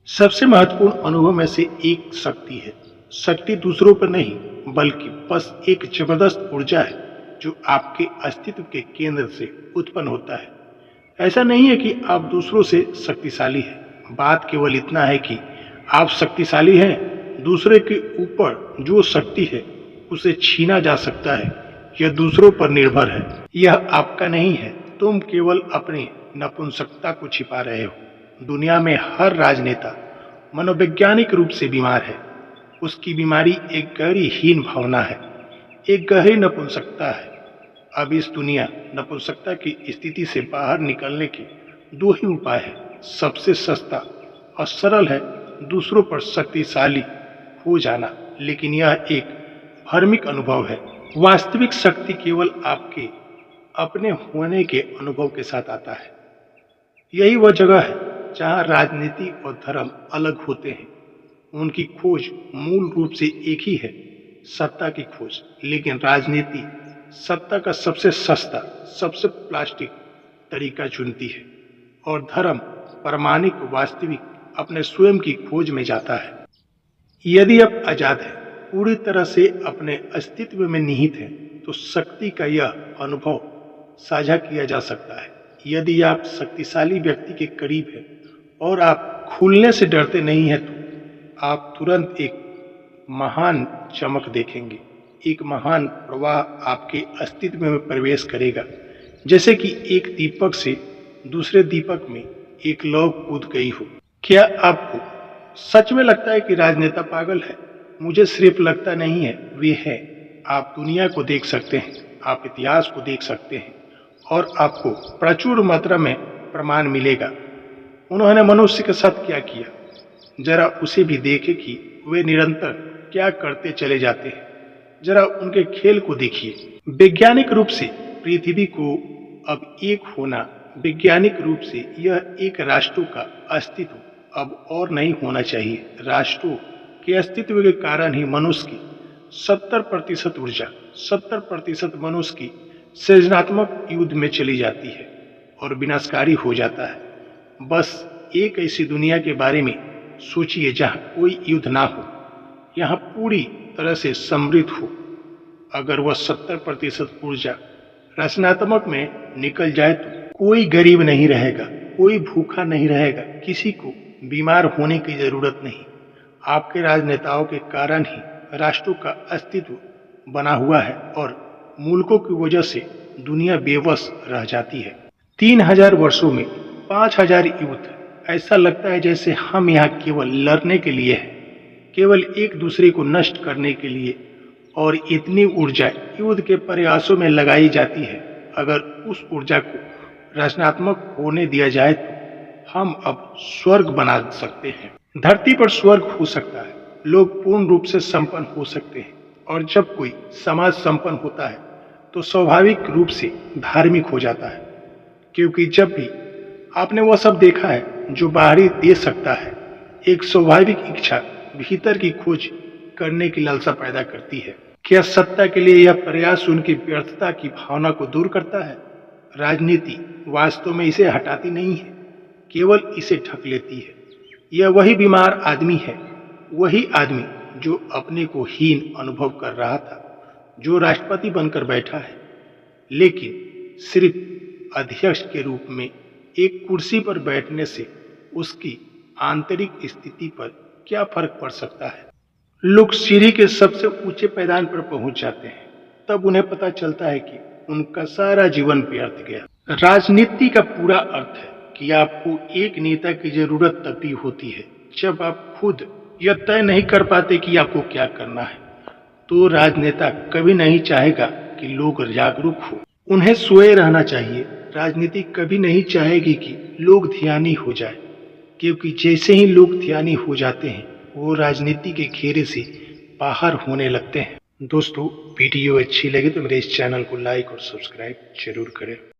सबसे महत्वपूर्ण अनुभव में से एक शक्ति है। शक्ति दूसरों पर नहीं बल्कि बस एक जबरदस्त ऊर्जा है जो आपके अस्तित्व के केंद्र से उत्पन्न होता है। ऐसा नहीं है कि आप दूसरों से शक्तिशाली हैं, बात केवल इतना है कि आप शक्तिशाली हैं। दूसरे के ऊपर जो शक्ति है उसे छीना जा सकता है, यह दूसरों पर निर्भर है, यह आपका नहीं है। तुम केवल अपनी नपुंसकता को छिपा रहे हो। दुनिया में हर राजनेता मनोवैज्ञानिक रूप से बीमार है। उसकी बीमारी एक गहरी हीन भावना है, एक गहरी नपुंसकता है। अब इस दुनिया नपुंसकता की स्थिति से बाहर निकलने के दो ही उपाय हैं। सबसे सस्ता और सरल है दूसरों पर शक्तिशाली हो जाना, लेकिन यह एक भ्रमिक अनुभव है। वास्तविक शक्ति केवल आपके अपने होने के अनुभव के साथ आता है। यही वह जगह है जहाँ राजनीति और धर्म अलग होते हैं। उनकी खोज मूल रूप से एक ही है, सत्ता की खोज। लेकिन राजनीति सत्ता का सबसे सस्ता, सबसे प्लास्टिक तरीका चुनती है और धर्म प्रामाणिक, वास्तविक, अपने स्वयं की खोज में जाता है। यदि आप आजाद हैं, पूरी तरह से अपने अस्तित्व में निहित हैं, तो शक्ति का यह अनुभव साझा किया जा सकता है। यदि आप शक्तिशाली व्यक्ति के करीब हैं और आप खुलने से डरते नहीं हैं, तो आप तुरंत एक महान चमक देखेंगे। एक महान प्रवाह आपके अस्तित्व में प्रवेश करेगा, जैसे कि एक दीपक से दूसरे दीपक में एक लौ कूद गई हो। क्या आपको सच में लगता है कि राजनेता पागल है? मुझे सिर्फ लगता नहीं है, वे हैं। आप दुनिया को देख सकते हैं, आप इतिहास को देख सकते हैं और आपको प्रचुर मात्रा में प्रमाण मिलेगा। उन्होंने मनुष्य के साथ क्या किया, जरा उसे भी देखें कि वे निरंतर क्या करते चले जाते हैं। जरा उनके खेल को देखिए। वैज्ञानिक रूप से पृथ्वी को अब एक होना, वैज्ञानिक रूप से यह एक राष्ट्रों का अस्तित्व अब और नहीं होना चाहिए। राष्ट्रों के अस्तित्व के कारण ही मनुष्य की 70% ऊर्जा, 70% मनुष्य की सृजनात्मक युद्ध में चली जाती है और विनाशकारी हो जाता है। बस एक ऐसी दुनिया के बारे में सोचिए जहाँ कोई युद्ध ना हो, यहाँ पूरी तरह से समृद्ध हो। अगर वह 70% ऊर्जा रचनात्मक में निकल जाए तो कोई गरीब नहीं रहेगा, कोई भूखा नहीं रहेगा, किसी को बीमार होने की जरूरत नहीं। आपके राजनेताओं के कारण ही राष्ट्रों का अस्तित्व बना हुआ है और मुल्कों की वजह से दुनिया बेबस रह जाती है। 3000 वर्षों में 5000 युद्ध। ऐसा लगता है जैसे हम यहाँ केवल लड़ने के लिए हैं, केवल एक दूसरे को नष्ट करने के लिए, और इतनी ऊर्जा युद्ध के प्रयासों में लगाई जाती है। अगर उस ऊर्जा को रचनात्मक होने दिया जाए तो हम अब स्वर्ग बना सकते हैं। धरती पर स्वर्ग हो सकता है, लोग पूर्ण रूप से संपन्न हो सकते हैं, और जब कोई समाज संपन्न होता है तो स्वाभाविक रूप से धार्मिक हो जाता है। क्योंकि जब भी आपने वह सब देखा है जो बाहरी दे सकता है, एक स्वाभाविक इच्छा भीतर की खोज करने की लालसा पैदा करती है। क्या सत्ता के लिए यह प्रयास उनकी व्यर्थता की भावना को दूर करता है? राजनीति वास्तव में इसे हटाती नहीं है, केवल इसे ढक लेती है। यह वही बीमार आदमी है, वही आदमी जो अपने को हीन अनुभव कर रहा था, जो राष्ट्रपति बनकर बैठा है, लेकिन सिर्फ अध्यक्ष के रूप में। एक कुर्सी पर बैठने से उसकी आंतरिक स्थिति पर क्या फर्क पड़ सकता है? लोग सीढ़ी के सबसे ऊंचे पैदान पर पहुंच जाते हैं, तब उन्हें पता चलता है कि उनका सारा जीवन व्यर्थ गया। राजनीति का पूरा अर्थ है कि आपको एक नेता की जरूरत तब भी होती है जब आप खुद यह तय नहीं कर पाते कि आपको क्या करना है। तो राजनेता कभी नहीं चाहेगा कि लोग जागरूक हो, उन्हें सोए रहना चाहिए। राजनीति कभी नहीं चाहेगी कि लोग ध्यानी हो जाए, क्योंकि जैसे ही लोग ध्यानी हो जाते हैं वो राजनीति के घेरे से बाहर होने लगते हैं। दोस्तों, वीडियो अच्छी लगे तो मेरे इस चैनल को लाइक और सब्सक्राइब जरूर करें।